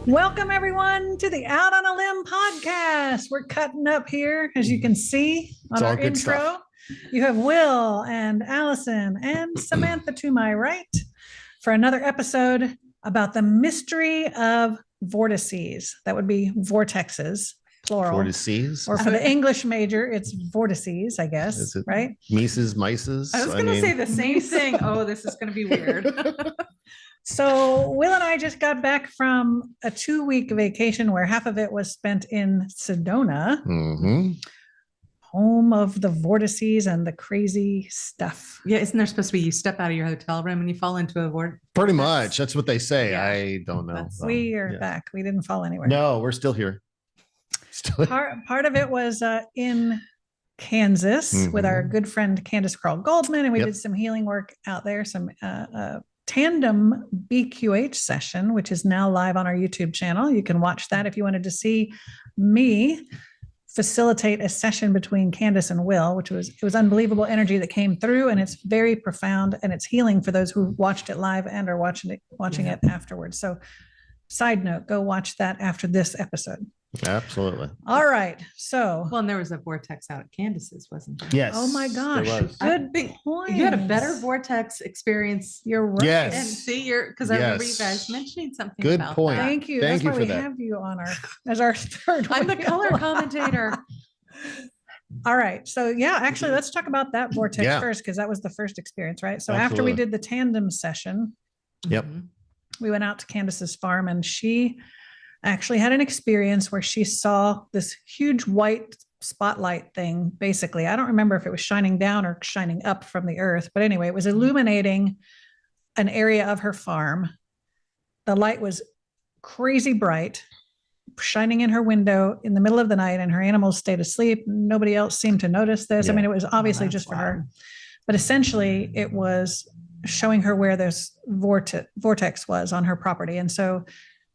Welcome, everyone, to the Out on a Limb podcast. We're cutting up here, as you can see on our intro. Stuff. You have Will and Allison and Samantha to my right for another episode about the mystery of vortices. That would be vortexes, plural. Vortices? Or for the English major, it's vortices, I guess, right? Mises, mices. I was going to say the same thing. Oh, this is going to be weird. So Will and I just got back from a 2-week vacation where half of it was spent in Sedona, home of the vortices and the crazy stuff. Yeah, isn't there supposed to be you step out of your hotel room and you fall into a vortex? Pretty much. That's what they say. Yeah. I don't know. We are back. We didn't fall anywhere. No, we're still here. Part of it was in Kansas with our good friend Candace Carl Goldman, and we did some healing work out there, some tandem BQH session, which is now live on our YouTube channel. You can watch that if you wanted to see me facilitate a session between Candace and Will, it was unbelievable energy that came through, and it's very profound and it's healing for those who watched it live and are watching it afterwards. So side note, go watch that after this episode. Absolutely. All right. So, and there was a vortex out at Candace's, wasn't there? Yes. Oh my gosh. Good point. You had a better vortex experience. You're right. Yes. And see, because I remember you guys mentioning something good about point. that. Thank you. Thank That's you why for we that. have you on as our third. I'm the color commentator. All right. So actually let's talk about that vortex first, because that was the first experience, right? So after we did the tandem session, we went out to Candace's farm, and she actually had an experience where she saw this huge white spotlight thing. Basically, I don't remember if it was shining down or shining up from the earth, but anyway, it was illuminating an area of her farm. The light was crazy bright, shining in her window in the middle of the night, and her animals stayed asleep. Nobody else seemed to notice this. I mean, it was obviously just for her, but essentially it was showing her where this vortex was on her property. And so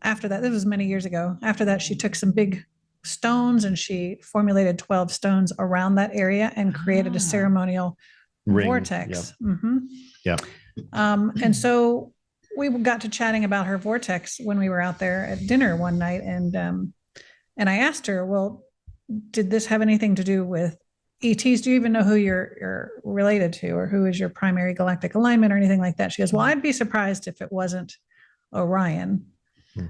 after that, this was many years ago, after that, she took some big stones and she formulated 12 stones around that area and created a ceremonial vortex. And so we got to chatting about her vortex when we were out there at dinner one night. And I asked her, well, did this have anything to do with ETs? Do you even know who you're related to, or who is your primary galactic alignment or anything like that? She goes, well, I'd be surprised if it wasn't Orion.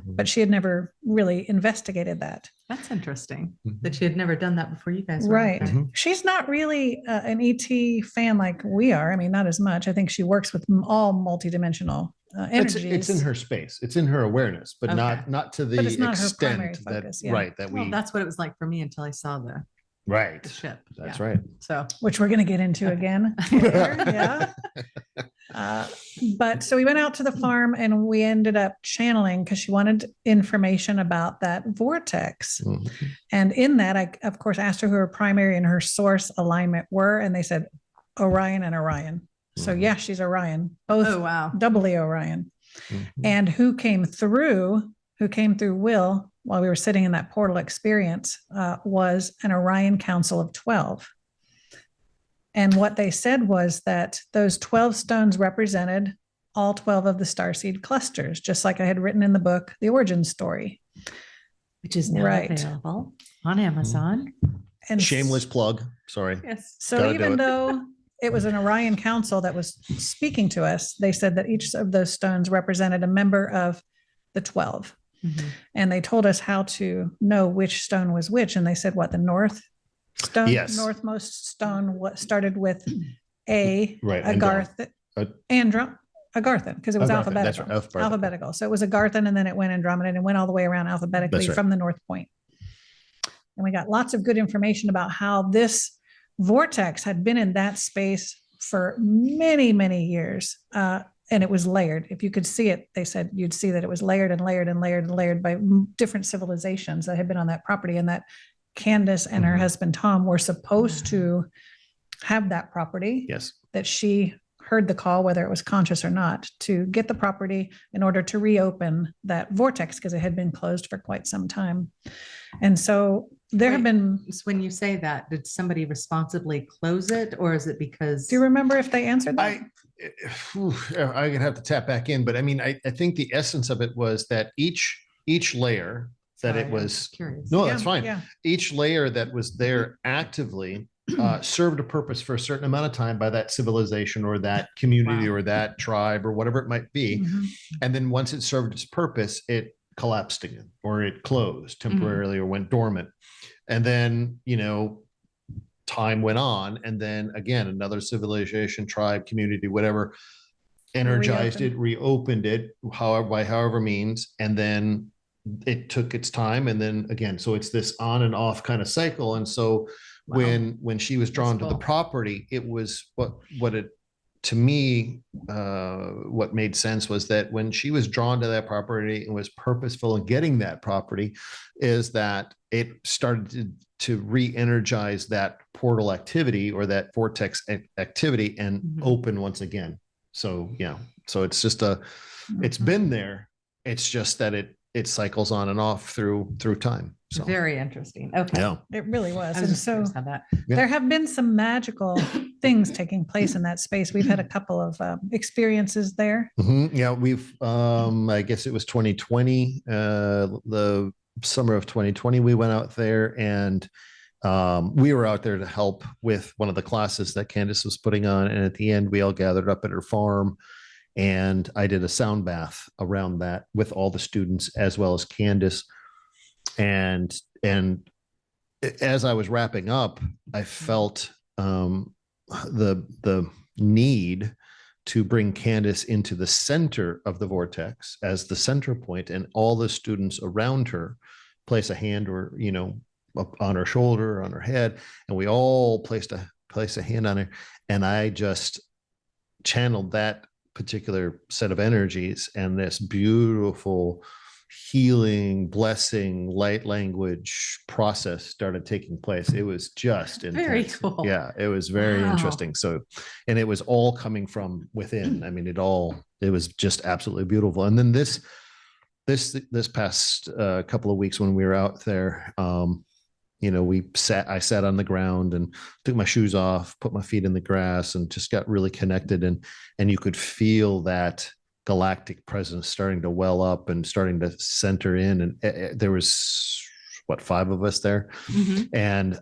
But she had never really investigated that. That's interesting that she had never done that before you guys were right. She's not really an ET fan like we are. I mean, not as much. I think she works with all multidimensional energies. It's in her space. It's in her awareness, but not to the extent that that we. Well, that's what it was like for me until I saw the ship. That's right. So, which we're going to get into again later. But so we went out to the farm and we ended up channeling because she wanted information about that vortex. And in that, I, of course, asked her who her primary and her source alignment were. And they said Orion and Orion. So she's Orion, both doubly Orion. And who came through Will while we were sitting in that portal experience was an Orion Council of 12. And what they said was that those 12 stones represented all 12 of the starseed clusters, just like I had written in the book, The Origin Story. Which is now available on Amazon. And shameless plug. Sorry. Yes. So even though it was an Orion Council that was speaking to us, they said that each of those stones represented a member of the 12. And they told us how to know which stone was which. And they said, the north stone, northmost stone, what started with Agarthan, because it was alphabetical. Alphabetical. So it was Agarthan, and then it went Andromeda, and it went all the way around alphabetically from the North Point. And we got lots of good information about how this vortex had been in that space for many, many years. And it was layered. If you could see it, they said you'd see that it was layered and layered and layered and layered by different civilizations that had been on that property, and that Candace and her husband Tom were supposed to have that property. Yes. That she heard the call, whether it was conscious or not, to get the property in order to reopen that vortex, because it had been closed for quite some time. And so there have been. When you say that, did somebody responsibly close it, or is it because? Do you remember if they answered that? I'm gonna have to tap back in, but I mean, I think the essence of it was that each each layer that Sorry, it was, curious. no, that's fine. Yeah. Each layer that was there actively served a purpose for a certain amount of time by that civilization or that community or that tribe or whatever it might be. And then once it served its purpose, it collapsed again, or it closed temporarily or went dormant. And then, time went on. And then again, another civilization, tribe, community, whatever, energized it, reopened it, by however means. And then it took its time. And then again, so it's this on and off kind of cycle. And so when she was drawn to the property, it was what it, to me, what made sense was that when she was drawn to that property and was purposeful in getting that property, is that it started to re-energize that portal activity or that vortex activity and open once again. So so it's just it's been there. It's just that it cycles on and off through time. So very interesting. Okay. Yeah. It really was. I And just so curious how that. there have been some magical things taking place in that space. We've had a couple of experiences there. Yeah, we've I guess it was 2020, the summer of 2020, we went out there, and we were out there to help with one of the classes that Candace was putting on. And at the end, we all gathered up at her farm, and I did a sound bath around that with all the students as well as Candace. And as I was wrapping up, I felt the need to bring Candace into the center of the vortex as the center point, and all the students around her place a hand or up on her shoulder, on her head, and we all place a hand on her, and I just channeled that particular set of energies, and this beautiful healing, blessing, light language process started taking place. It was just intense. Very cool. Yeah, it was very interesting. So, and it was all coming from within. I mean, it was just absolutely beautiful. And then this past couple of weeks when we were out there, I sat on the ground and took my shoes off, put my feet in the grass, and just got really connected. And you could feel that galactic presence starting to well up and starting to center in. And there was 5 of us there. And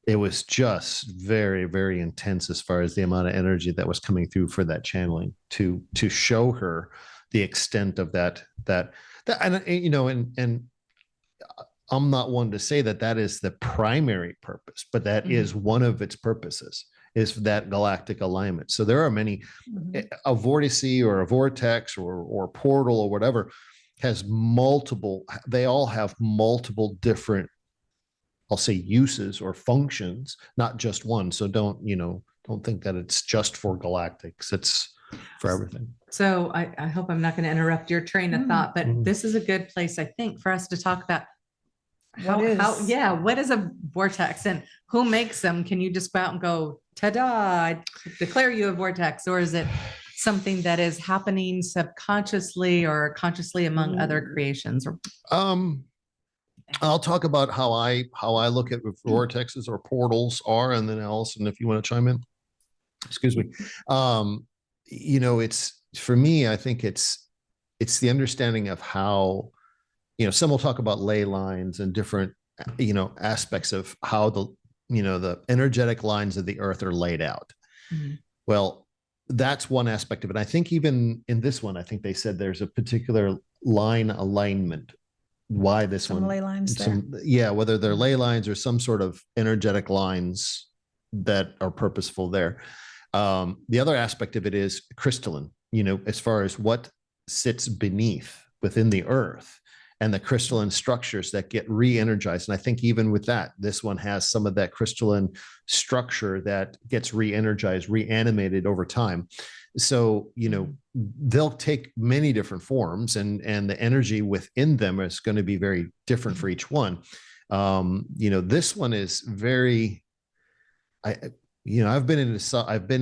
it was just very, very intense as far as the amount of energy that was coming through for that channeling to show her the extent of that, and I'm not one to say that is the primary purpose, but that is one of its purposes, is that galactic alignment. So there are many, a vortice or a vortex or portal or whatever has multiple, they all have multiple different, I'll say, uses or functions, not just one. So don't think that it's just for galactics. It's for everything. So I hope I'm not going to interrupt your train of thought, but this is a good place, I think, for us to talk about what is a vortex and who makes them? Can you just go out and go, ta-da, I declare you a vortex? Or is it something that is happening subconsciously or consciously among other creations? I'll talk about how I look at vortexes or portals are, and then Allison, if you want to chime in. Excuse me. It's, for me, I think it's the understanding of how, some will talk about ley lines and different, aspects of how the energetic lines of the earth are laid out. Well, that's one aspect of it. I think even in this one, I think they said there's a particular line alignment. Why this some one? ley lines there. Yeah, whether they're ley lines or some sort of energetic lines that are purposeful there. The other aspect of it is crystalline, as far as what sits beneath within the earth and the crystalline structures that get re-energized. And I think even with that, this one has some of that crystalline structure that gets re-energized, reanimated over time. So, they'll take many different forms, and the energy within them is going to be very different for each one. This one is very, I've been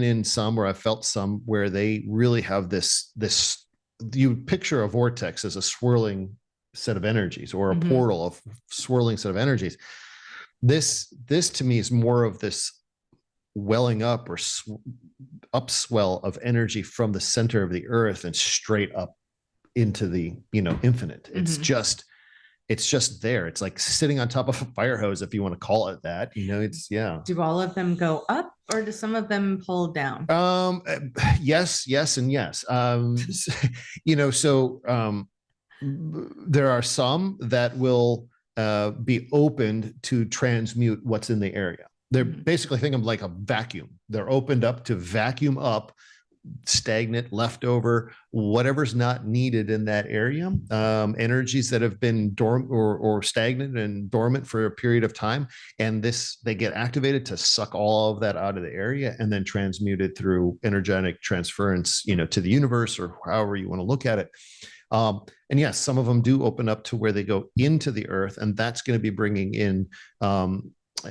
in some where I felt some where they really have this, you picture a vortex as a swirling set of energies, or a portal of swirling set of energies. This to me is more of this welling up or upswell of energy from the center of the earth and straight up into the, infinite. It's just there. It's like sitting on top of a fire hose, if you want to call it that. Do all of them go up, or do some of them pull down? Yes, and yes. There are some that will be opened to transmute what's in the area. They're basically, think of like a vacuum. They're opened up to vacuum up stagnant, leftover, whatever's not needed in that area, energies that have been dormant or stagnant and dormant for a period of time. And they get activated to suck all of that out of the area and then transmuted through energetic transference, to the universe, or however you want to look at it. And yes, some of them do open up to where they go into the earth, and that's going to be bringing in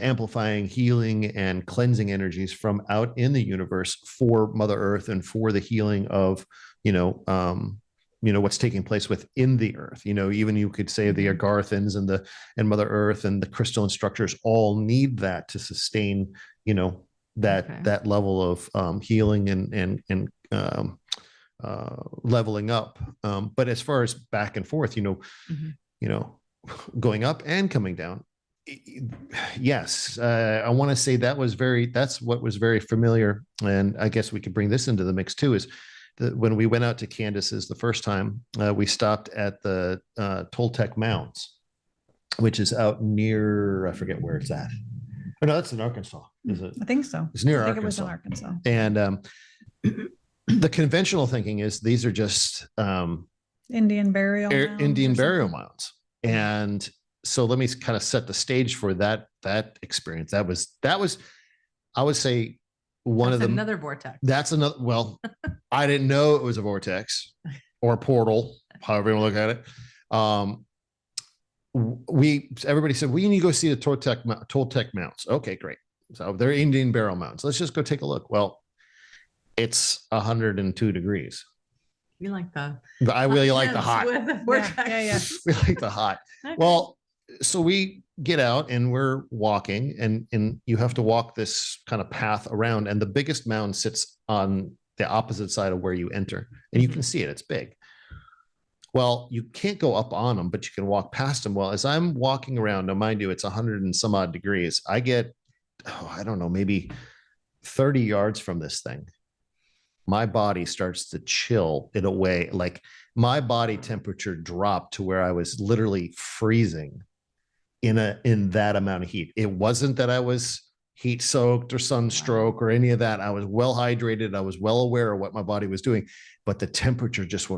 amplifying, healing, and cleansing energies from out in the universe for Mother Earth and for the healing of, what's taking place within the earth. Even you could say the Agarthans and Mother Earth and the crystalline structures all need that to sustain, that level of healing and leveling up. But as far as back and forth, going up and coming down, yes, I want to say that's what was very familiar. And I guess we could bring this into the mix too, is that when we went out to Candace's the first time, we stopped at the Toltec Mounds, which is out near, I forget where it's at. Oh, no, that's in Arkansas. Is it? I think so. It's near I think Arkansas. it was in Arkansas. And the conventional thinking is these are just Indian burial mounds. And so let me kind of set the stage for that experience. That was, I would say, another vortex. That's another, well, I didn't know it was a vortex or a portal, however you want to look at it. Everybody said, we need to go see the Toltec Mounds. Okay, great. So they're Indian burial mounds. Let's just go take a look. Well, it's 102 degrees. We like the. I really like the hot. Yeah. We like the hot. Okay. Well, so we get out and we're walking, and you have to walk this kind of path around, and the biggest mound sits on the opposite side of where you enter, and you can see it. It's big. Well, you can't go up on them, but you can walk past them. Well, as I'm walking around, now mind you, it's 100 and some odd degrees. I get, I don't know, maybe 30 yards from this thing. My body starts to chill in a way, like my body temperature dropped to where I was literally freezing in that amount of heat. It wasn't that I was heat soaked or sunstroke or any of that. I was well hydrated. I was well aware of what my body was doing, but the temperature just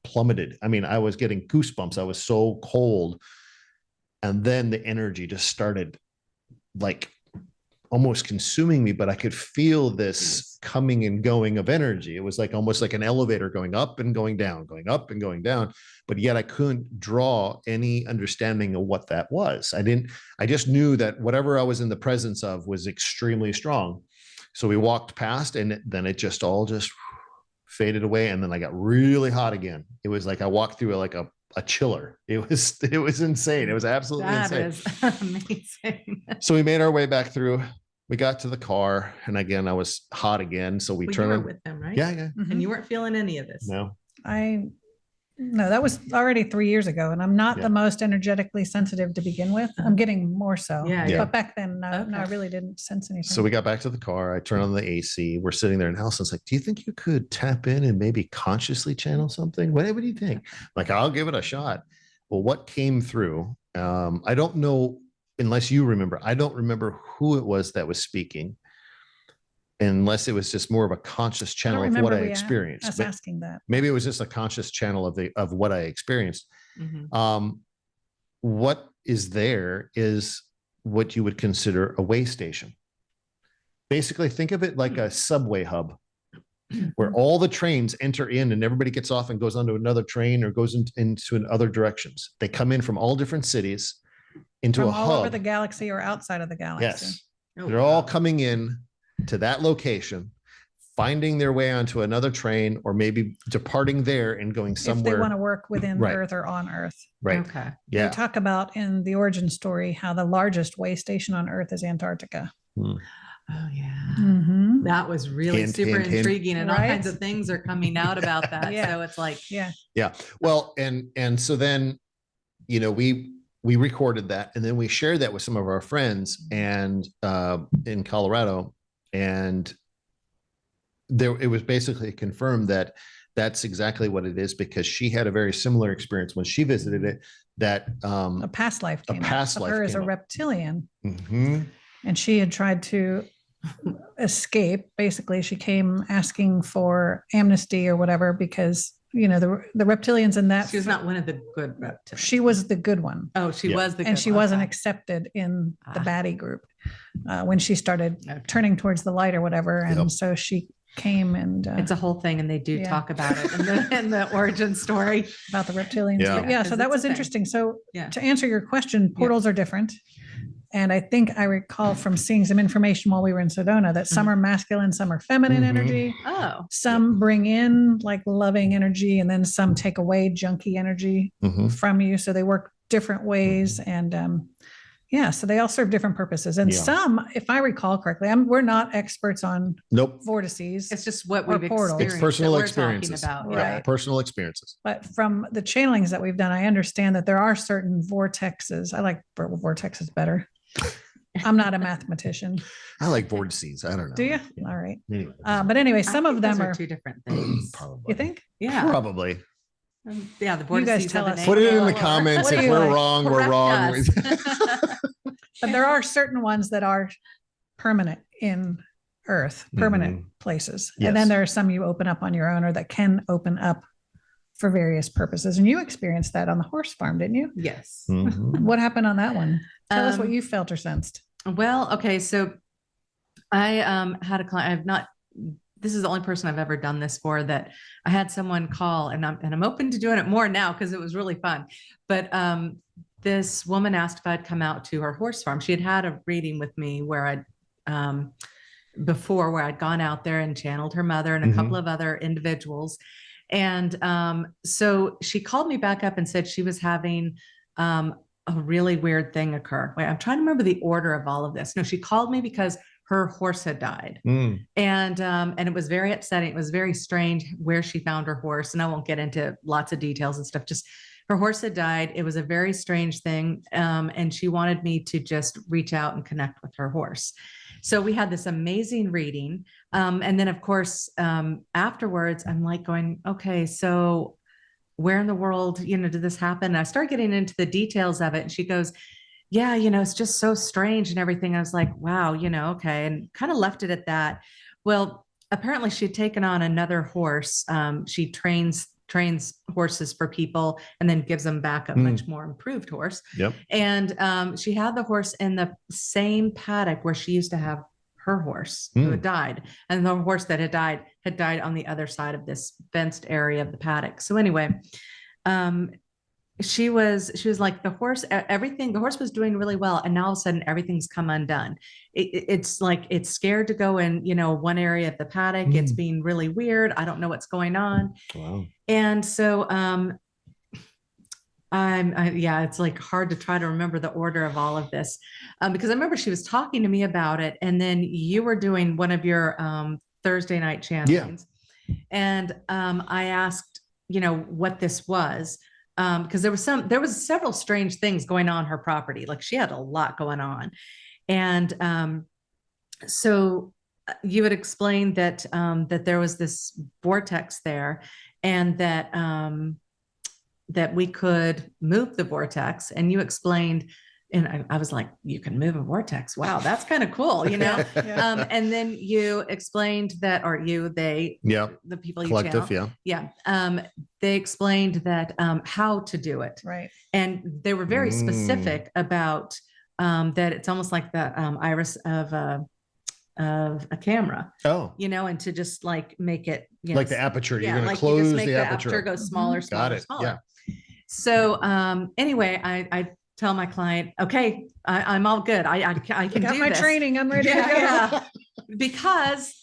plummeted. I mean, I was getting goosebumps. I was so cold. And then the energy just started like almost consuming me, but I could feel this coming and going of energy. It was like almost like an elevator going up and going down, going up and going down. But yet I couldn't draw any understanding of what that was. I just knew that whatever I was in the presence of was extremely strong. So we walked past, and then it just all faded away. And then I got really hot again. It was like I walked through like a chiller. It was insane. It was absolutely insane. That is amazing. So we made our way back through. We got to the car, and again, I was hot again. So we turned. You were with them, right? Yeah. Mm-hmm. And you weren't feeling any of this. No. No, that was already 3 years ago, and I'm not the most energetically sensitive to begin with. I'm getting more so. Yeah. But back then, no, I really didn't sense anything. So we got back to the car. I turned on the AC. We're sitting there, and Allison's like, "Do you think you could tap in and maybe consciously channel something? What do you think?" Like, I'll give it a shot. Well, what came through? I don't know, unless you remember. I don't remember who it was that was speaking, unless it was just more of a conscious channel of what I experienced. Us asking that. Maybe it was just a conscious channel of what I experienced. Mm-hmm. What is there is what you would consider a way station. Basically, think of it like a subway hub, where all the trains enter in and everybody gets off and goes onto another train or goes into other directions. They come in from all different cities into From a hub. all over the galaxy or outside of the galaxy. Yes. Oh, They're all coming in to that location, finding their way onto another train, or maybe departing there and going somewhere. If they want to work within Right. Earth or on Earth. Right. Okay. Yeah. They talk about in the origin story how the largest way station on Earth is Antarctica. Oh yeah. Mm-hmm. That was really Hint, super hint, hint. intriguing, and all Right? kinds of things are coming out about that. Yeah. So it's like, Yeah. Well, and so then, we recorded that, and then we shared that with some of our friends and in Colorado, and it was basically confirmed that that's exactly what it is, because she had a very similar experience when she visited it, that A past life came past up of life her as a came up. reptilian. Mm-hmm. And she had tried to escape. Basically, she came asking for amnesty or whatever, because the reptilians in that she was not one of the good reptilians. she was the good one. Oh, she Yeah. was the good And she one. wasn't Okay. accepted in the baddie group when she started Okay. turning towards the light or whatever. And Yep. so she came, and It's a whole thing, and they do Yeah. talk about it in the origin story. about the reptilians. Yeah. But yeah, so Because that it's a was thing. interesting. So Yeah. to answer your question, portals are different. And I think I recall from seeing some information while we were in Sedona that some are masculine, some are feminine Mhm. energy. Oh, Some bring in like loving energy, and then some take away junky energy Mhm. from you. So they work different ways. And so they all serve different purposes. And Yeah. some, if I recall correctly, we're not experts on Nope. vortices, it's just what Or we've portals. experienced. It's personal that we're experiences. talking about. Right. Yeah. Personal experiences. but from the channelings that we've done, I understand that there are certain vortexes. I like vortexes better. I'm not a mathematician. I like vortices. I don't know. Do you? Yeah. All right. Anyway. But anyway, I some think of them those are, two different things. Probably. you think? Yeah. Probably. Yeah. The You guys vortices tell of an us. Put it in angel the or- comments. What If do you we're like? wrong, we're Correct wrong. us. But there are certain ones that are permanent in Earth, permanent Mhm. places. Yes. And then there are some you open up on your own, or that can open up for various purposes. And you experienced that on the horse farm, didn't you? Yes. Mhm. What happened on that one? Tell us what Um, you felt or sensed. Well, okay. So I had a client. This is the only person I've ever done this for, that I had someone call, and I'm open to doing it more now because it was really fun. But this woman asked if I'd come out to her horse farm. She had a reading with me where I'd before, where I'd gone out there and channeled her mother and a couple of other individuals. And so she called me back up and said she was having a really weird thing occur. Wait, I'm trying to remember the order of all of this. No, she called me because her horse had died. Mm. And it was very upsetting. It was very strange where she found her horse. And I won't get into lots of details and stuff. Just her horse had died. It was a very strange thing. And she wanted me to just reach out and connect with her horse. So we had this amazing reading. And then of course, afterwards, I'm like going, okay, so where in the world, did this happen? And I start getting into the details of it. And she goes, yeah, it's just so strange and everything. I was like, wow, okay. And kind of left it at that. Well, apparently she had taken on another horse. She trains horses for people and then gives them back a much more improved horse. Yep. And she had the horse in the same paddock where she used to have her horse who had died. And the horse that had died on the other side of this fenced area of the paddock. So anyway, she was like, the horse was doing really well. And now all of a sudden everything's come undone. It's like, it's scared to go in, one area of the paddock. It's being really weird. I don't know what's going on. Wow. And so, it's like hard to try to remember the order of all of this, because I remember she was talking to me about it. And then you were doing one of your, Thursday night channelings. Yeah. And, I asked, what this was. Because there was several strange things going on her property. Like she had a lot going on. And so you had explained that that there was this vortex there, and that that we could move the vortex. And you explained, and I was like, you can move a vortex. Wow, that's kind of cool, Yeah. And then you explained that, or the people you Collective, channel, they explained that how to do it, Right. and they were very specific about that. It's almost like the iris of a camera. Oh, And to just like make it like the aperture. You're going to like close you just make the aperture. go smaller, smaller, Got it. smaller. Yeah. So anyway, I tell my client, okay, I'm all good. I can Got do my this. training. I'm ready to go. Yeah. Because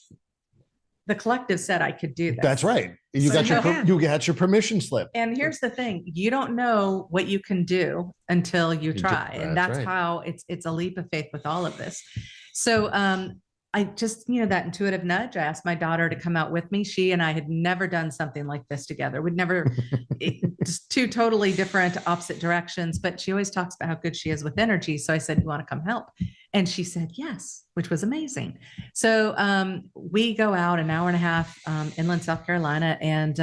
the collective said I could do this. That's right. You So got your permission slip. And here's the thing: you don't know what you can do until you try, and that's right. how it's a leap of faith with all of this. So I just, that intuitive nudge, I asked my daughter to come out with me. She and I had never done something like this together. We'd never, just two totally different opposite directions, but she always talks about how good she is with energy. So I said, you want to come help? And she said, yes, which was amazing. So we go out an hour and a half inland South Carolina and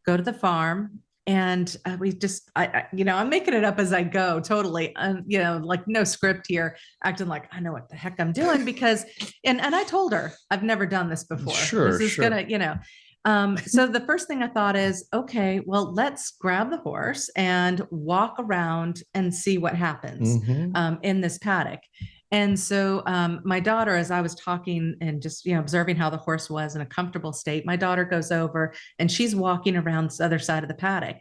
go to the farm. And we just, I'm making it up as I go, totally, like no script here, acting like I know what the heck I'm doing because, and I told her I've never done this before. Sure, this is gonna, so the first thing I thought is, okay, well, let's grab the horse and walk around and see what happens in this paddock. And so my daughter, as I was talking and just, observing how the horse was in a comfortable state, my daughter goes over and she's walking around this other side of the paddock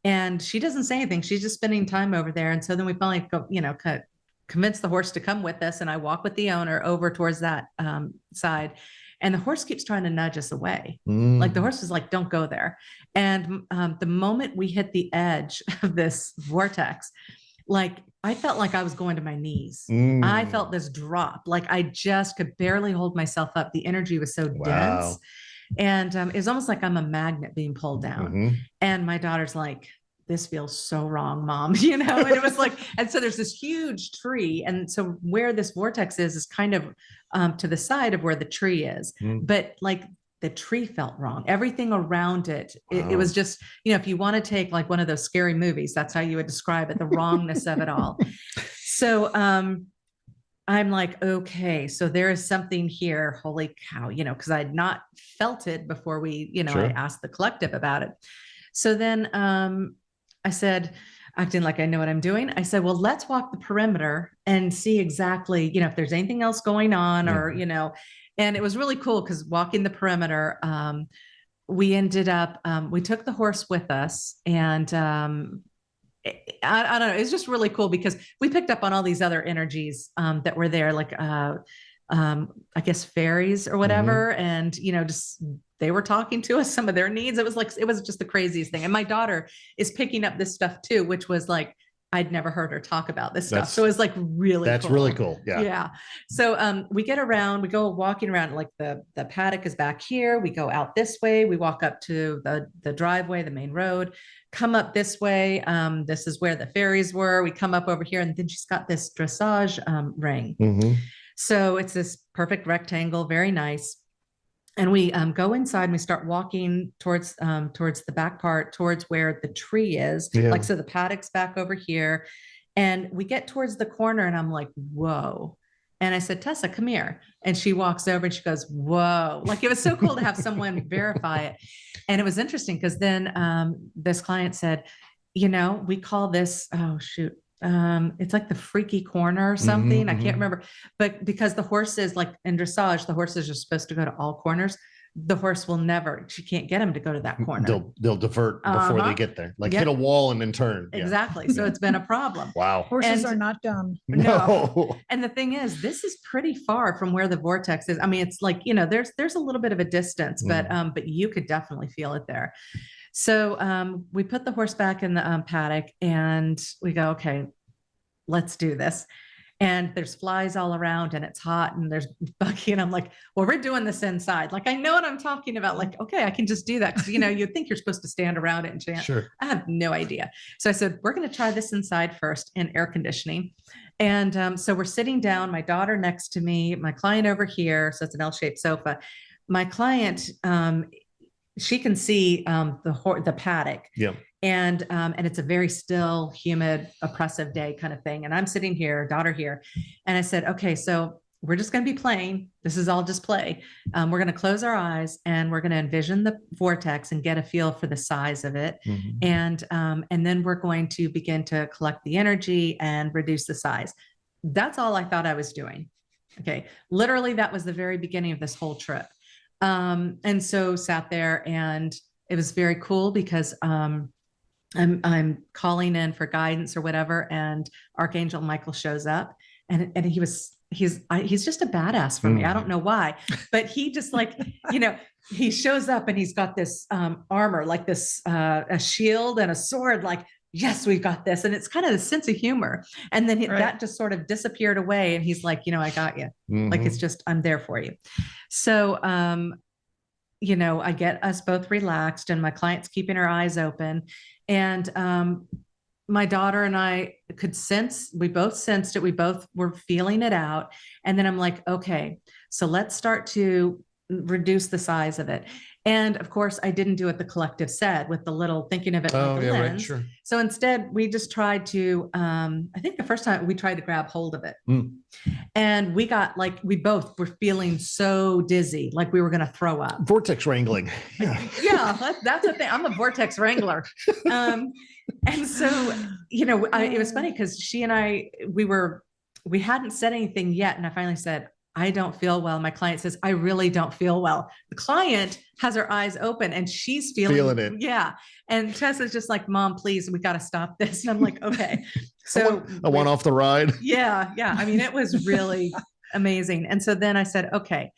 and she doesn't say anything. She's just spending time over there. And so then we finally go, convince the horse to come with us. And I walk with the owner over towards that side. And the horse keeps trying to nudge us away. Like the horse is like, don't go there. And the moment we hit the edge of this vortex, like I felt like I was going to my knees. I felt this drop. Like I just could barely hold myself up. The energy was so dense. And it was almost like I'm a magnet being pulled down. And my daughter's like, this feels so wrong, Mom, and it was like, and so there's this huge tree. And so where this vortex is kind of to the side of where the tree is, but like the tree felt wrong. Everything around it, it was just, if you want to take like one of those scary movies, that's how you would describe it, the wrongness of it all. So I'm like, okay, so there is something here. Holy cow, because I had not felt it before we, I asked the collective about it. So then I said, acting like I know what I'm doing, I said, well, let's walk the perimeter and see exactly, if there's anything else going on or, and it was really cool because walking the perimeter, we ended up, we took the horse with us and I don't know, it's just really cool because we picked up on all these other energies that were there, like I guess fairies or whatever. And, just they were talking to us, some of their needs. It was just the craziest thing. And my daughter is picking up this stuff too, which was like, I'd never heard her talk about this stuff. So it's like that's cool. really cool. Yeah. Yeah. So we get around, we go walking around, like the paddock is back here. We go out this way. We walk up to the driveway, the main road, come up this way. This is where the fairies were. We come up over here and then she's got this dressage ring. So it's this perfect rectangle, very nice. And we go inside and we start walking towards the back part, towards where the tree is. Like, so the paddock's back over here and we get towards the corner and I'm like, whoa. And I said, Tessa, come here. And she walks over and she goes, whoa. Like, it was so cool to have someone verify it. And it was interesting because then this client said, we call this, it's like the freaky corner or something. I can't remember, but because the horses, like in dressage, the horses are supposed to go to all corners. The horse will never, she can't get him to go to that corner. They'll divert before they get there, like hit a wall and then turn. Exactly. So it's been a problem. Wow. Horses are not dumb. No. And the thing is, this is pretty far from where the vortex is. I mean, it's like, there's a little bit of a distance, but you could definitely feel it there. So we put the horse back in the paddock and we go, okay, let's do this. And there's flies all around and it's hot and there's Bucky and I'm like, well, we're doing this inside. Like, I know what I'm talking about. Like, okay, I can just do that. Cause you'd think you're supposed to stand around it and chant. Sure. I have no idea. So I said, we're going to try this inside first in air conditioning. And so we're sitting down, my daughter next to me, my client over here. So it's an L-shaped sofa. My client, she can see the paddock. Yeah. And it's a very still, humid, oppressive day kind of thing. And I'm sitting here, daughter here. And I said, okay, so we're just going to be playing. This is all just play. We're going to close our eyes and we're going to envision the vortex and get a feel for the size of it. And then we're going to begin to collect the energy and reduce the size. That's all I thought I was doing. Okay. Literally, that was the very beginning of this whole trip. And so sat there and it was very cool because I'm calling in for guidance or whatever. And Archangel Michael shows up and he's just a badass for me. I don't know why, but he just like, he shows up and he's got this armor, like this, a shield and a sword, like yes, we've got this. And it's kind of a sense of humor. And then that just sort of disappeared away. And he's like, I got you. Like, it's just, I'm there for you. So, I get us both relaxed and my client's keeping her eyes open. And, my daughter and I we both sensed it. We both were feeling it out. And then I'm like, okay, so let's start to reduce the size of it. And of course, I didn't do what the collective said with the little thinking of it like a lens. Right, sure. So instead, we just tried to, I think the first time we tried to grab hold of it. And we got we both were feeling so dizzy, like we were going to throw up. Vortex wrangling. Yeah, that's the thing. I'm a vortex wrangler. And so, it was funny because she and I, we hadn't said anything yet. And I finally said, I don't feel well. My client says, I really don't feel well. The client has her eyes open and she's feeling it. Yeah. And Tessa's just like, Mom, please, we got to stop this. And I'm like, okay. So I want off the ride. Yeah. Yeah. I mean, it was really amazing. And so then I said, okay,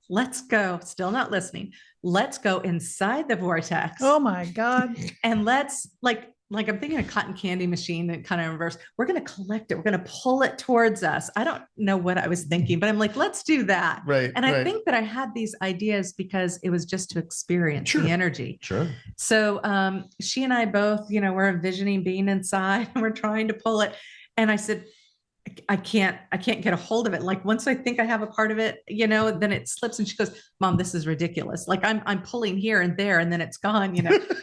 let's go. Still not listening. Let's go inside the vortex. Oh my God. And let's like I'm thinking a cotton candy machine that kind of reverse. We're going to collect it. We're going to pull it towards us. I don't know what I was thinking, but I'm like, let's do that. Right. And I think that I had these ideas because it was just to experience the energy. Sure. So she and I both, we're envisioning being inside and we're trying to pull it. And I said, I can't get a hold of it. Like once I think I have a part of it, then it slips. And she goes, Mom, this is ridiculous. Like I'm pulling here and there and then it's gone,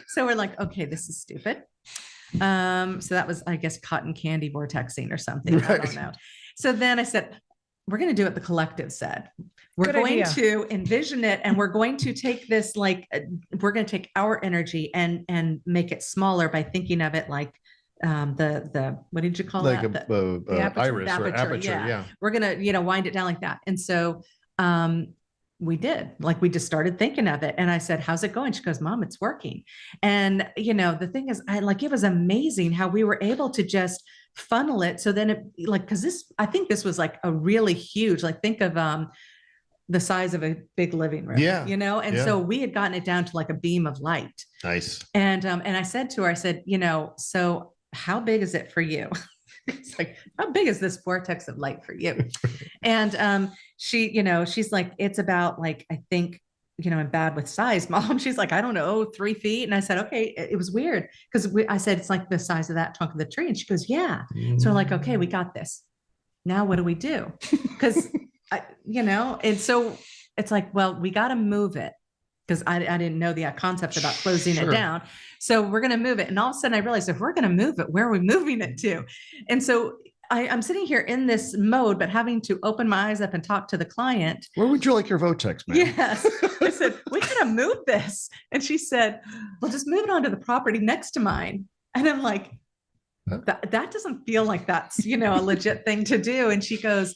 So we're like, okay, this is stupid. So that was, I guess, cotton candy vortexing or something. Right. I don't know. So then I said, we're going to do what the collective said. We're going to envision it. And we're going to take this, we're going to take our energy and make it smaller by thinking of it like, the what did you call that? The aperture, iris or aperture. Yeah. We're going to, wind it down like that. And so, we did, we just started thinking of it. And I said, how's it going? She goes, Mom, it's working. And, the thing is, it was amazing how we were able to just funnel it. So then it cause I think this was a really huge, think of, the size of a big living room, and so we had gotten it down to a beam of light. Nice. And I said to her, so how big is it for you? It's like, how big is this vortex of light for you? And she, she's like, it's about I think, I'm bad with size, Mom. She's like, I don't know, 3 feet. And I said, okay, it was weird because I said, it's like the size of that trunk of the tree. And she goes, yeah. So we're like, okay, we got this. Now what do we do? Because, and so it's like, well, we got to move it. Because I didn't know the concept about closing it down. So we're going to move it. And all of a sudden I realized if we're going to move it, where are we moving it to? And so I'm sitting here in this mode, but having to open my eyes up and talk to the client. Where would you like your vortex, man? Yes. I said, we got to move this. And she said, well, just move it onto the property next to mine. And I'm like, that doesn't feel like that's, a legit thing to do. And she goes,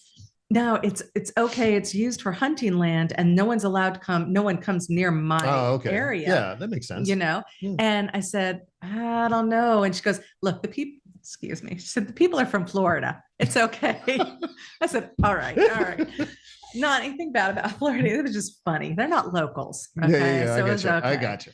no, it's okay. It's used for hunting land and no one's allowed to come. No one comes near my area. Yeah, that makes sense. And I said, I don't know. And she goes, look, excuse me. She said, the people are from Florida. It's okay. I said, all right. Not anything bad about Florida. It was just funny. They're not locals. Okay. Yeah, so I got you.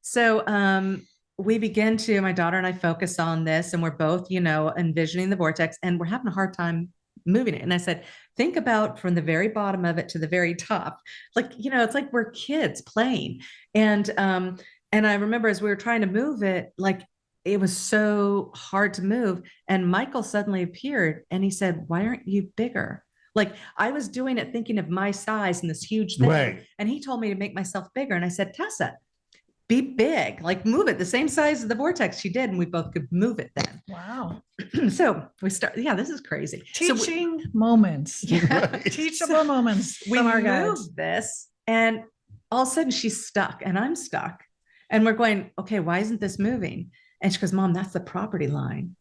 So, we begin to, my daughter and I focus on this and we're both, envisioning the vortex and we're having a hard time moving it. And I said, think about from the very bottom of it to the very top. It's like we're kids playing. And I remember as we were trying to move it, it was so hard to move. And Michael suddenly appeared and he said, why aren't you bigger? I was doing it thinking of my size and this huge thing. Right. And he told me to make myself bigger. And I said, Tessa, be big, move it the same size as the vortex. She did. And we both could move it then. Wow. So we start. Yeah, this is crazy. Teaching moments. Yeah. Teachable moments. We moved this and all of a sudden she's stuck and I'm stuck and we're going, okay, why isn't this moving? And she goes, Mom, that's the property line.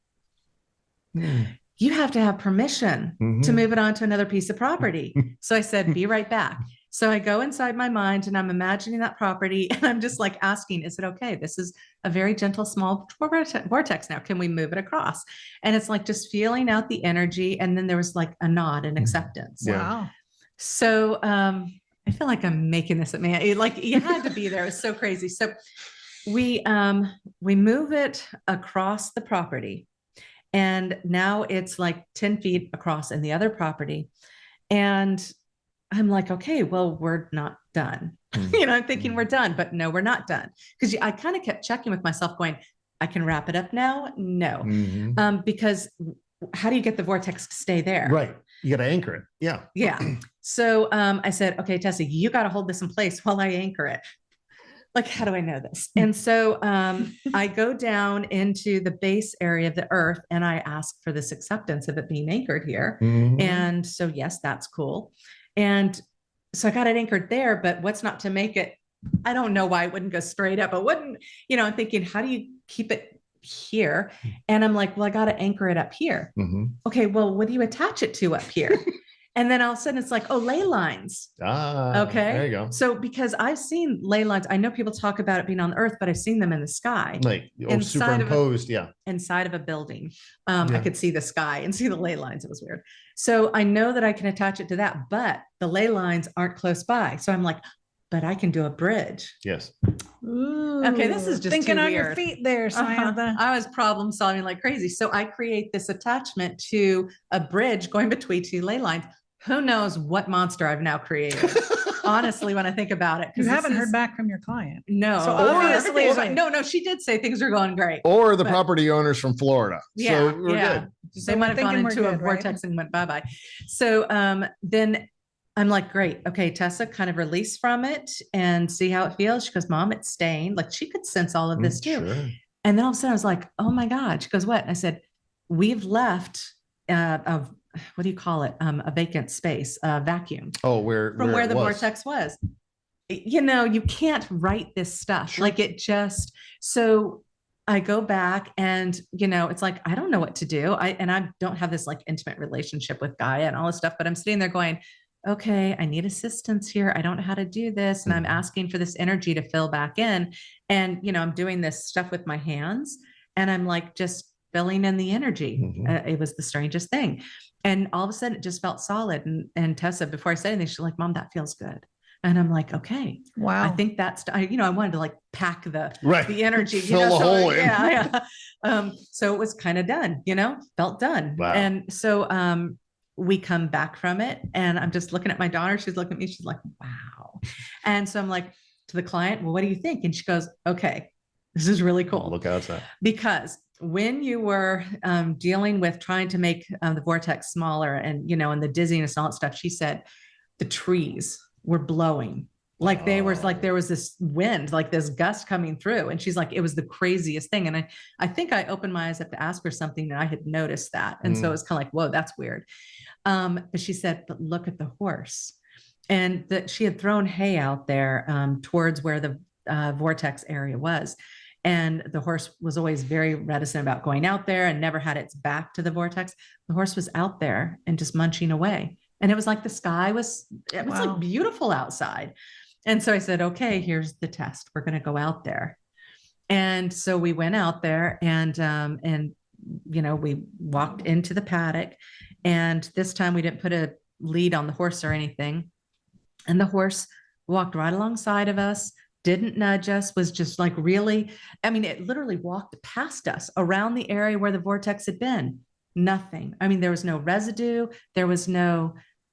You have to have permission to move it onto another piece of property. So I said, be right back. So I go inside my mind and I'm imagining that property and I'm just asking, is it okay? This is a very gentle, small vortex now. Can we move it across? And it's just feeling out the energy. And then there was a nod and acceptance. Wow. So I feel like I'm making this at me. You had to be there. It was so crazy. So we move it across the property, and now it's like 10 feet across in the other property. And I'm like, okay, well, we're not done. I'm thinking we're done, but no, we're not done. Because I kind of kept checking with myself going, I can wrap it up now. No, because how do you get the vortex to stay there? Right. You got to anchor it. Yeah. Yeah. So I said, okay, Tessa, you got to hold this in place while I anchor it. Like, how do I know this? And so I go down into the base area of the earth and I ask for this acceptance of it being anchored here. And so, yes, that's cool. And so I got it anchored there, but what's not to make it? I don't know why it wouldn't go straight up. It wouldn't, I'm thinking, how do you keep it here? And I'm like, well, I got to anchor it up here. Okay, well, what do you attach it to up here? And then all of a sudden it's like, oh, ley lines. Okay. There you go. So because I've seen ley lines, I know people talk about it being on the earth, but I've seen them in the sky. Like superimposed, inside of a building. I could see the sky and see the ley lines. It was weird. So I know that I can attach it to that, but the ley lines aren't close by. So I'm like, but I can do a bridge. Yes. Ooh, okay, this is just thinking on weird. your feet there, Samantha. I was problem solving like crazy. So I create this attachment to a bridge going between two ley lines. Who knows what monster I've now created? Honestly, when I think about it, you haven't heard back from your client. No. So obviously, no, she did say things are going great. Or the property owners from Florida. Yeah, so we're good. So they might have gone into a vortex and went bye-bye. So then I'm like, great. Okay, Tessa, kind of release from it and see how it feels. She goes, Mom, it's staying. Like she could sense all of this too. Sure. And then all of a sudden I was like, oh my God. She goes, what? And I said, we've left what do you call it? A vacant space, a vacuum. Oh, from where the vortex was. You can't write this stuff. Sure. Like it just, so I go back and, it's like, I don't know what to do. I don't have this like intimate relationship with Gaia and all this stuff, but I'm sitting there going, okay, I need assistance here. I don't know how to do this. And I'm asking for this energy to fill back in. And, I'm doing this stuff with my hands and I'm like, just filling in the energy. It was the strangest thing. And all of a sudden it just felt solid. And Tessa, before I said anything, she's like, Mom, that feels good. And I'm like, okay, wow. I think that's, I wanted to like pack the energy, fill the hole in. Yeah. So it was kind of done, felt done. Wow. And so, we come back from it and I'm just looking at my daughter. She's looking at me. She's like, wow. And so I'm like to the client, well, what do you think? And she goes, okay, this is really cool. Look outside. Because when you were dealing with trying to make the vortex smaller and, and the dizziness and all that stuff, she said the trees were blowing. Like they were like, there was this wind, like this gust coming through. And she's like, it was the craziest thing. And I think I opened my eyes up to ask her something and I had noticed that. And so it was kind of like, whoa, that's weird. But she said, but look at the horse. And that she had thrown hay out there towards where the vortex area was. And the horse was always very reticent about going out there and never had its back to the vortex. The horse was out there and just munching away. And it was like the sky was like beautiful outside. And so I said, okay, here's the test. We're going to go out there. And so we went out there and we walked into the paddock. And this time we didn't put a lead on the horse or anything. And the horse walked right alongside of us, didn't nudge us, was just like really, it literally walked past us around the area where the vortex had been. Nothing. There was no residue. There was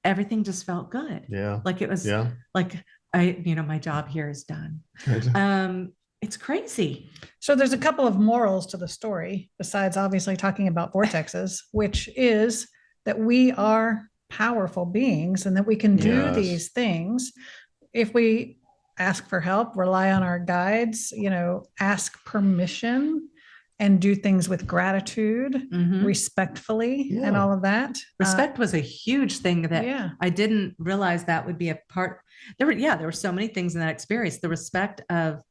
everything just felt good. Yeah. Like it was like, my job here is done. It's crazy. So there's a couple of morals to the story, besides obviously talking about vortexes, which is that we are powerful beings and that we can do these things if we ask for help, rely on our guides, ask permission and do things with gratitude, respectfully, and all of that. Respect was a huge thing that I didn't realize that would be a part. There were so many things in that experience. The respect of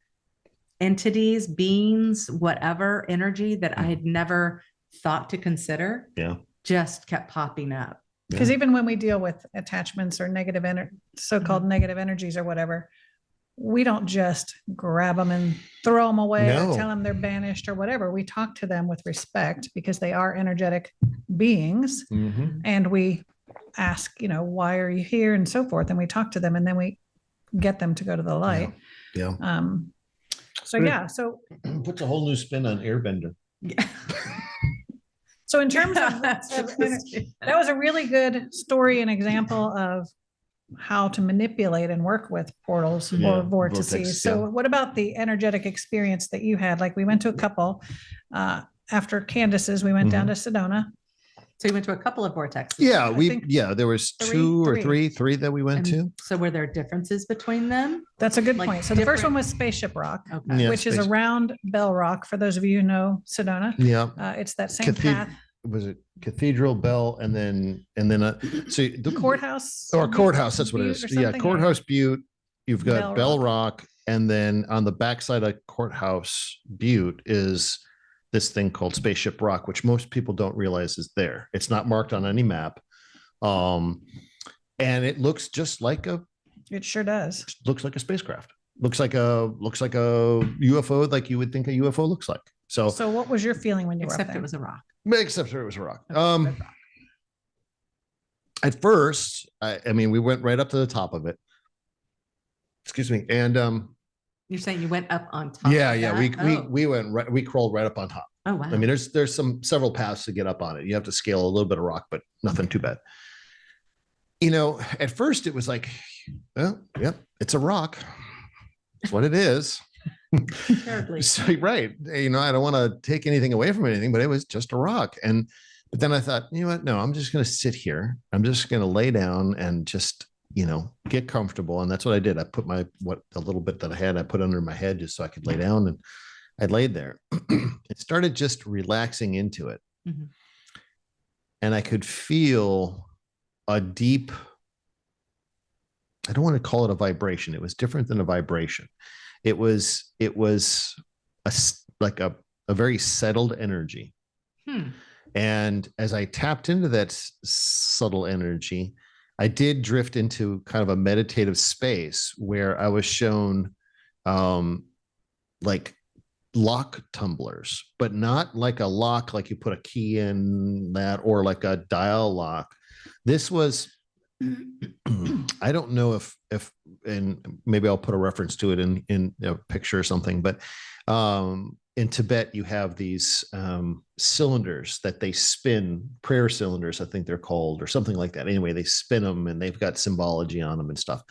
entities, beings, whatever energy that I had never thought to consider. Just kept popping up. Because even when we deal with attachments or negative so-called negative energies or whatever, we don't just grab them and throw them away or tell them they're banished or whatever. We talk to them with respect because they are energetic beings. And we ask, why are you here and so forth. And we talk to them and then we get them to go to the light. So yeah, so puts a whole new spin on airbender. Yeah. so in terms of that was a really good story and example of how to manipulate and work with portals or vortices. So what about the energetic experience that you had? Like we went to a couple after Candace's, we went down to Sedona. So you went to a couple of vortexes. Yeah, there was three that we went to. So were there differences between them? That's a good point. So the first one was Spaceship Rock, which is around Bell Rock. For those of you who know Sedona, it's that same path. Was it Cathedral Bell and then so the courthouse courthouse, that's what it is. Yeah, Courthouse Butte. You've got Bell Rock, and then on the backside of Courthouse Butte is this thing called Spaceship Rock, which most people don't realize is there. It's not marked on any map. And it looks just like it sure does. Looks like a spacecraft. Looks like a UFO, like you would think a UFO looks like. So what was your feeling when you were up there? Except it was a rock. Except for it was a rock. At first, I mean, we went right up to the top of it. Excuse me. And you're saying you went up on top? Yeah. We went right, we crawled right up on top. Oh wow. I mean, there's several paths to get up on it. You have to scale a little bit of rock, but nothing too bad. At first it was like, well, yep, it's a rock. That's what it is. So, right. I don't want to take anything away from anything, but it was just a rock. But then I thought, you know what? No, I'm just going to sit here. I'm just going to lay down and just, get comfortable. And that's what I did. I put the little bit that I had, I put under my head just so I could lay down, and I laid there. It started just relaxing into it. Mm-hmm. And I could feel a deep, I don't want to call it a vibration. It was different than a vibration. It was like a very settled energy. And as I tapped into that subtle energy, I did drift into kind of a meditative space where I was shown like lock tumblers, but not like a lock, like you put a key in that, or like a dial lock. This was, I don't know if, and maybe I'll put a reference to it in a picture or something, but in Tibet, you have these cylinders that they spin, prayer cylinders, I think they're called, or something like that. Anyway, they spin them and they've got symbology on them and stuff.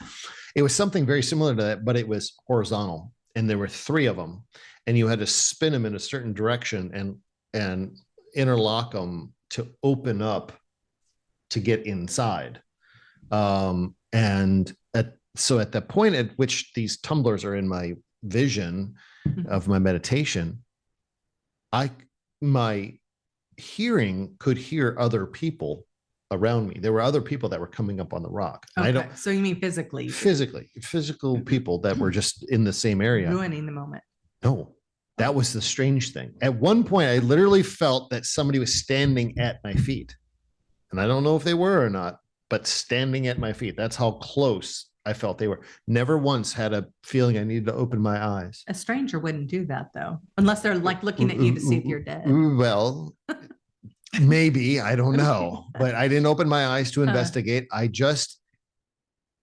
It was something very similar to that, but it was horizontal, and there were 3 of them, and you had to spin them in a certain direction and interlock them to open up to get inside. So at the point at which these tumblers are in my vision of my meditation, my hearing could hear other people around me. There were other people that were coming up on the rock. Okay. So you mean physically? Physical people that were just in the same area. Ruining the moment. No, that was the strange thing. At one point, I literally felt that somebody was standing at my feet. And I don't know if they were or not, but standing at my feet. That's how close I felt they were. Never once had a feeling I needed to open my eyes. A stranger wouldn't do that, though, unless they're like looking at you to see if you're dead. Well, maybe, I don't know, but I didn't open my eyes to investigate. I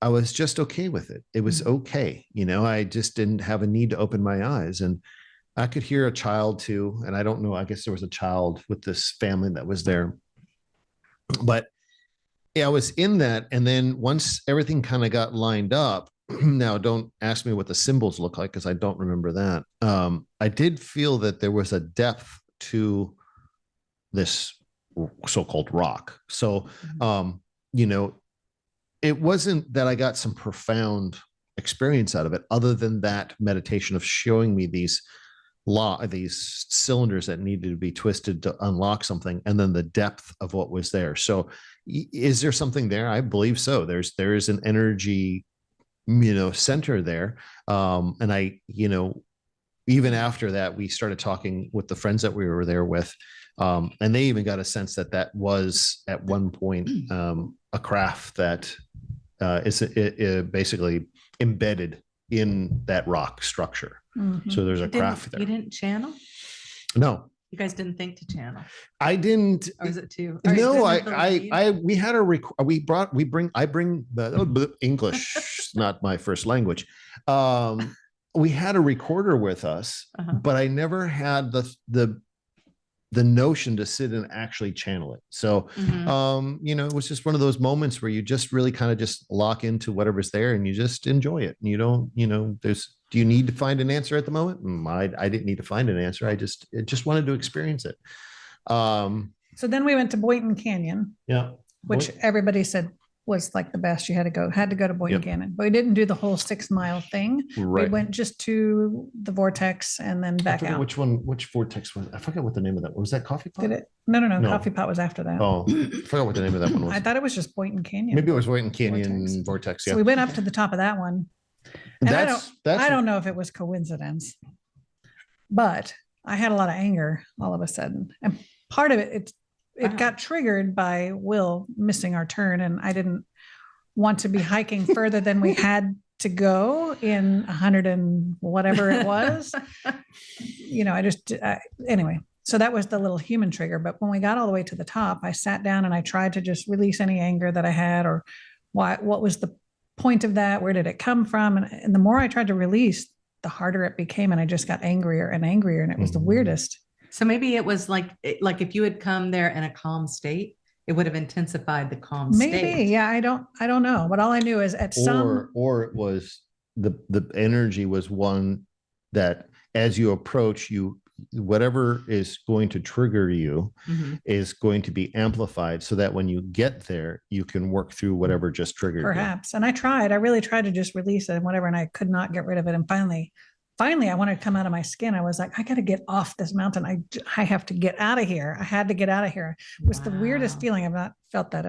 was just okay with it. It was okay. I just didn't have a need to open my eyes. And I could hear a child too. And I don't know, I guess there was a child with this family that was there. But yeah, I was in that. And then once everything kind of got lined up, now don't ask me what the symbols look like, because I don't remember that. I did feel that there was a depth to this so-called rock. So, it wasn't that I got some profound experience out of it, other than that meditation of showing me these cylinders that needed to be twisted to unlock something, and then the depth of what was there. So is there something there? I believe so. There is an energy, center there. And I, even after that, we started talking with the friends that we were there with, and they even got a sense that was at one point a craft that is basically embedded in that rock structure. Mm-hmm. So there's a craft there. You didn't channel? No. You guys didn't think to channel? I didn't. Or is it too? No, I bring the English, not my first language. we had a recorder with us, but I never had the notion to sit and actually channel it. So, it was just one of those moments where you just really kind of just lock into whatever's there and you just enjoy it. And you don't, do you need to find an answer at the moment? I didn't need to find an answer. I just wanted to experience it. So then we went to Boynton Canyon, which everybody said was like the best. You had to go to Boynton Canyon, but we didn't do the whole 6 mile thing. Right. We went just to the Vortex and then back out. Which Vortex was? I forgot what the name of that was. That Coffee Pot? Did it? No. Coffee Pot was after that. Oh, I forgot what the name of that one was. I thought it was just Boynton Canyon. Maybe it was Boynton Canyon Vortex. Yeah. So we went up to the top of that one. And I don't know if it was coincidence, but I had a lot of anger all of a sudden. And part of it got triggered by Will missing our turn. And I didn't want to be hiking further than we had to go in 100 and whatever it was. Anyway, so that was the little human trigger. But when we got all the way to the top, I sat down and I tried to just release any anger that I had, or what was the point of that? Where did it come from? And the more I tried to release, the harder it became. And I just got angrier and angrier. And it was the weirdest. So maybe it was like if you had come there in a calm state, it would have intensified the calm state. Maybe. Yeah. I don't know. But all I knew is or it was the energy was one that as you approach, whatever is going to trigger you is going to be amplified so that when you get there, you can work through whatever just triggered you. Perhaps. And I really tried to just release it and whatever, and I could not get rid of it. And finally, I wanted to come out of my skin. I was like, I got to get off this mountain. I have to get out of here. I had to get out of here. It was the weirdest feeling. I've not felt that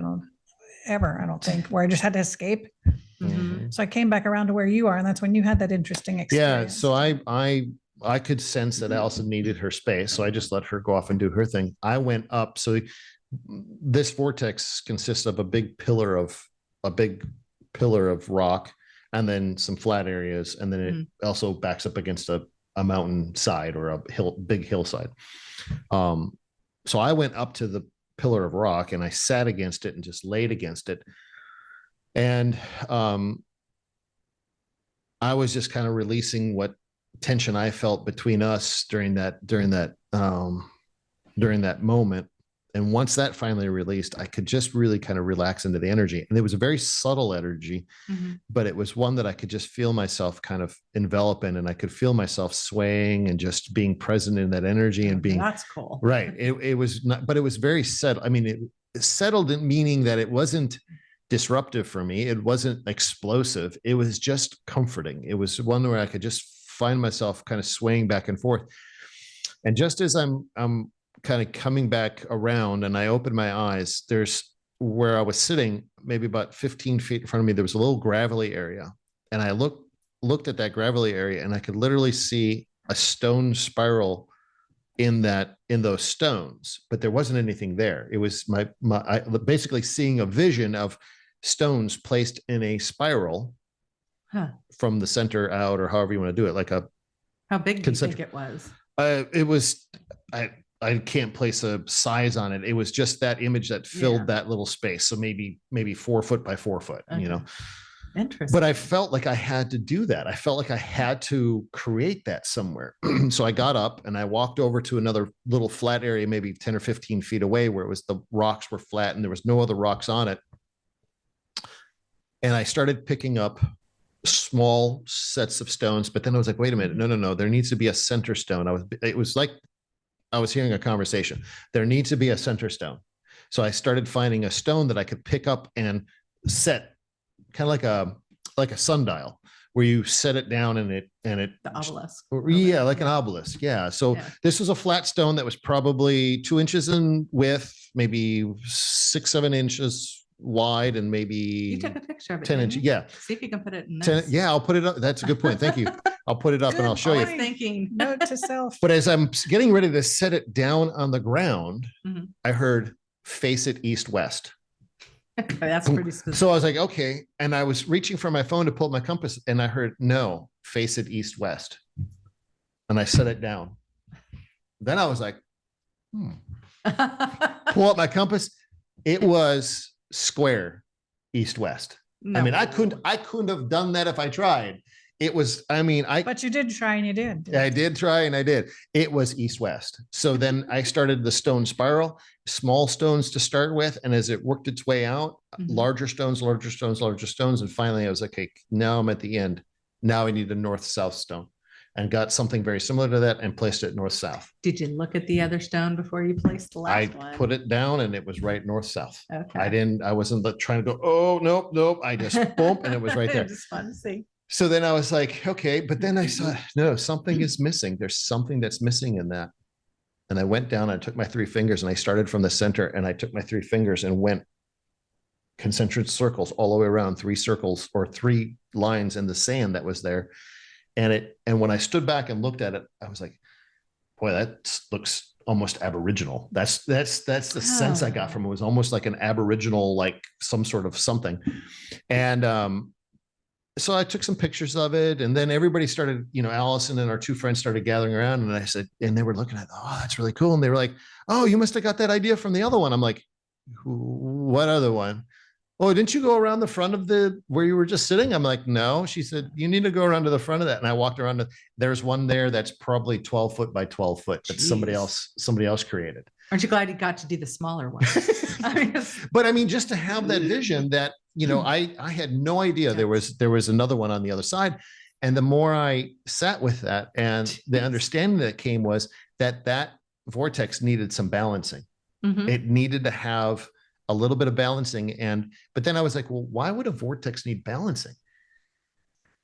ever, I don't think, where I just had to escape. So I came back around to where you are. And that's when you had that interesting experience. Yeah. So I could sense that Allison needed her space. So I just let her go off and do her thing. I went up. So this vortex consists of a big pillar of rock, and then some flat areas. And then it also backs up against a mountain side or a big hillside. So I went up to the pillar of rock and I sat against it and just laid against it. And I was just kind of releasing what tension I felt between us during that moment. And once that finally released, I could just really kind of relax into the energy. And it was a very subtle energy, but it was one that I could just feel myself kind of envelop in, and I could feel myself swaying and just being present in that energy and being, that's cool. Right. It was not, but it was very settled. I mean, it settled in meaning that it wasn't disruptive for me. It wasn't explosive. It was just comforting. It was one where I could just find myself kind of swaying back and forth. And just as I'm kind of coming back around and I opened my eyes, there's where I was sitting, maybe about 15 feet in front of me, there was a little gravelly area. And I looked at that gravelly area and I could literally see a stone spiral in those stones, but there wasn't anything there. It was I basically seeing a vision of stones placed in a spiral from the center out, or however you want to do it. How big do you think it was? It was, I can't place a size on it. It was just that image that filled that little space. So maybe 4 foot by 4 foot, Interesting. But I felt like I had to do that. I felt like I had to create that somewhere. So I got up and I walked over to another little flat area, maybe 10 or 15 feet away, where the rocks were flat and there was no other rocks on it. And I started picking up small sets of stones, but then I was like, wait a minute, no, there needs to be a center stone. It was like I was hearing a conversation. There needs to be a center stone. So I started finding a stone that I could pick up and set, kind of like a sundial, where you set it down and it the obelisk. Yeah, like an obelisk. Yeah. So this was a flat stone that was probably 2 inches in width, maybe 6-7 inches wide, and maybe you took a picture of it, 10 inches. Yeah. See if you can put it in 10, yeah, I'll put it up. That's a good point. Thank you. I'll put it up and I'll show you. Thinking note to self. But as I'm getting ready to set it down on the ground, I heard face it east-west. That's pretty specific. So I was like, okay. And I was reaching for my phone to pull up my compass, and I heard, no, face it east-west. And I set it down. Then I was like, pull up my compass. It was square east-west. No. I mean, I couldn't have done that if I tried. it was, I mean, but you did try and you did. I did try and I did. It was east-west. So then I started the stone spiral, small stones to start with. And as it worked its way out, larger stones, larger stones, larger stones. And finally I was like, okay, now I'm at the end. Now I need a north-south stone, and got something very similar to that and placed it north-south. Did you look at the other stone before you placed the last one? I put it down and it was right north-south. Okay. I wasn't trying to go, oh, nope. I just boom, and it was right there. Just fun to see. So then I was like, okay, but then I saw, no, something is missing. There's something that's missing in that. And I went down, I took my 3 fingers and I started from the center, and I took my 3 fingers and went concentric circles all the way around, 3 circles or 3 lines in the sand that was there. And when I stood back and looked at it, I was like, boy, that looks almost Aboriginal. That's the sense I got from it. It was almost like an Aboriginal, like some sort of something. And, so I took some pictures of it, and then everybody started, Allison and our 2 friends started gathering around, and I said, and they were looking at, oh, that's really cool. And they were like, oh, you must've got that idea from the other one. I'm like, what other one? Oh, didn't you go around the front of where you were just sitting? I'm like, no. She said, you need to go around to the front of that. And I walked around. There's one there that's probably 12 foot by 12 foot that somebody else created. Aren't you glad you got to do the smaller one? But I mean, just to have that vision that, I had no idea there was another one on the other side. And the more I sat with that, and the understanding that came was that vortex needed some balancing. It needed to have a little bit of balancing. But then I was like, well, why would a vortex need balancing?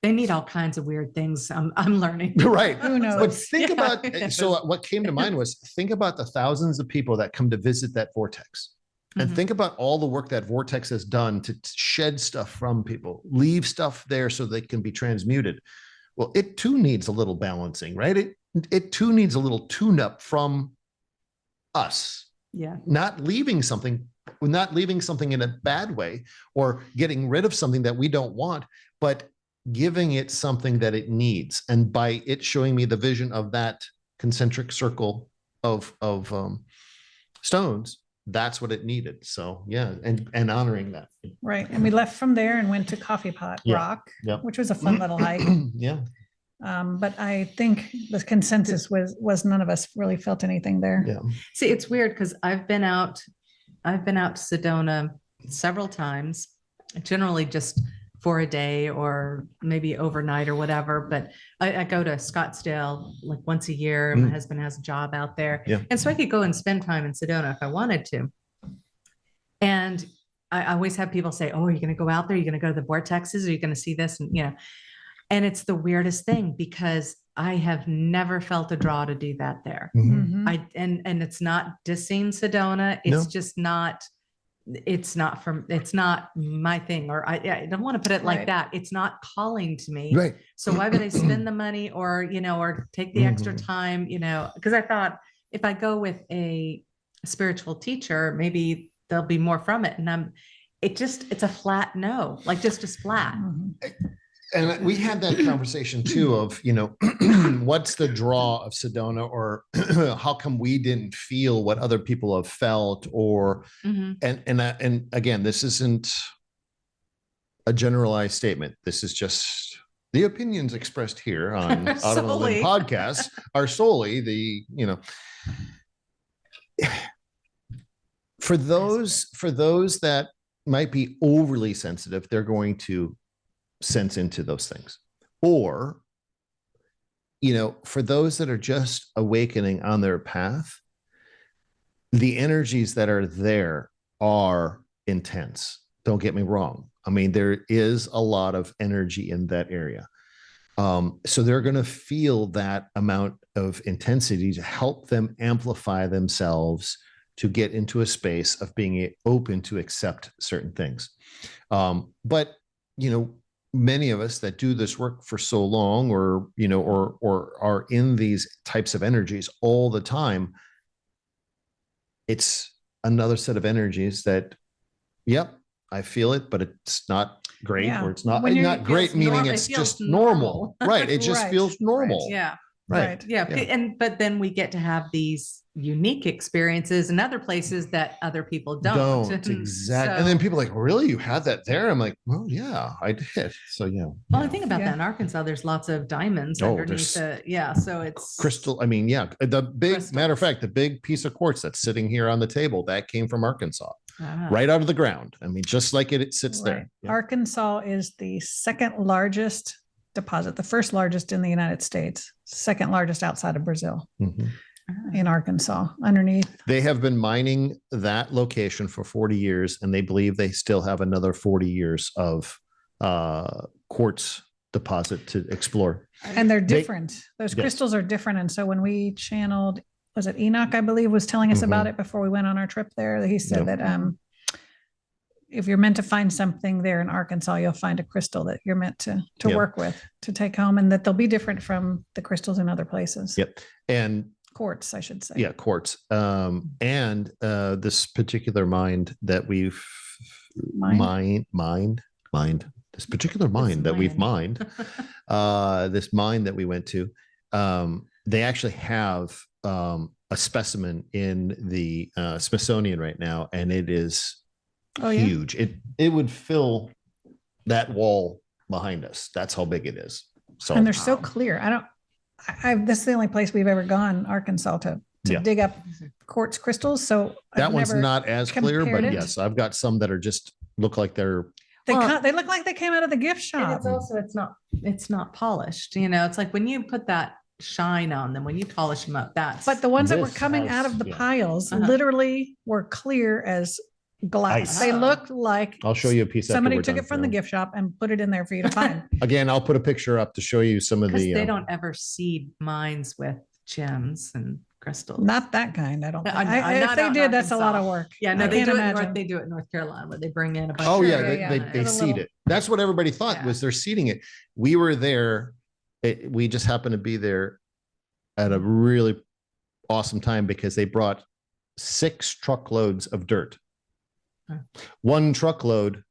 They need all kinds of weird things. I'm learning. Right. Who knows? But think about, so what came to mind was, think about the thousands of people that come to visit that vortex, and think about all the work that vortex has done to shed stuff from people, leave stuff there so they can be transmuted. Well, it too needs a little balancing, right? It too needs a little tune-up from us. Yeah. Not leaving something in a bad way, or getting rid of something that we don't want, but giving it something that it needs. And by it showing me the vision of that concentric circle of stones, that's what it needed. So yeah, and honoring that. Right. And we left from there and went to Coffee Pot Rock, which was a fun little hike. Yeah. But I think the consensus was none of us really felt anything there. Yeah. See, it's weird because I've been out to Sedona several times, generally just for a day or maybe overnight or whatever. But I go to Scottsdale like once a year. My husband has a job out there. Yeah. And so I could go and spend time in Sedona if I wanted to. And I always have people say, oh, are you going to go out there? Are you going to go to the Vortexes? Are you going to see this? And, and it's the weirdest thing because I have never felt a draw to do that there. And it's not dissing Sedona. It's just not, it's not my thing, or I don't want to put it like that. It's not calling to me. Right. So why would I spend the money or take the extra time, because I thought if I go with a spiritual teacher, maybe there'll be more from it. And it's a flat no, like just as flat. And we had that conversation too of, what's the draw of Sedona, or how come we didn't feel what other people have felt, or, and again, this isn't a generalized statement. This is just the opinions expressed here on Audible Podcasts are solely for those that might be overly sensitive, they're going to sense into those things. Or, for those that are just awakening on their path, the energies that are there are intense. Don't get me wrong. I mean, there is a lot of energy in that area. So they're going to feel that amount of intensity to help them amplify themselves to get into a space of being open to accept certain things. But, many of us that do this work for so long, or are in these types of energies all the time, it's another set of energies that, I feel it, but it's not great, or it's not great, meaning it's just normal. Right. It just feels normal. Yeah. Right. Yeah. But then we get to have these unique experiences in other places that other people don't. Exactly. So, and then people are like, really? You had that there? I'm like, well, yeah, I did. So, yeah. Well, I think about that in Arkansas, there's lots of diamonds underneath the, so it's crystal. I mean, yeah, the big crystals. matter of fact, the big piece of quartz that's sitting here on the table, that came from Arkansas, right out of the ground. I mean, just like it sits there. Yeah. Arkansas is the second largest deposit, the first largest in the United States, second largest outside of Brazil. In Arkansas, underneath. They have been mining that location for 40 years, and they believe they still have another 40 years of quartz deposit to explore. And they're different. Those crystals are different. And so when we channeled, was it Enoch, I believe, was telling us about it before we went on our trip there. He said that if you're meant to find something there in Arkansas, you'll find a crystal that you're meant to work with, to take home, and that they'll be different from the crystals in other places. And quartz, I should say. Yeah, quartz. And this particular mind that we've mined, this particular mind that we've mined, this mine that we went to, they actually have a specimen in the Smithsonian right now, and it is huge. It would fill that wall behind us. That's how big it is. So, and they're so clear. This is the only place we've ever gone, Arkansas, to dig up quartz crystals. So that one's not as clear, but yes, I've got some that are just look like they look like they came out of the gift shop. And it's also, it's not polished. It's like when you put that shine on them, when you polish them up, but the ones that were coming out of the piles literally were clear as glass. They look like, I'll show you a piece. Somebody took it from the gift shop and put it in there for you to find. Again, I'll put a picture up to show you some of the. They don't ever seed mines with gems and crystals. Not that kind. I don't think. If they did, that's a lot of work. Yeah, no, they do it in North Carolina, where they bring in a bunch. They seed it. That's what everybody thought was they're seeding it. We were there. We just happened to be there at a really awesome time because they brought 6 truckloads of dirt. One truckload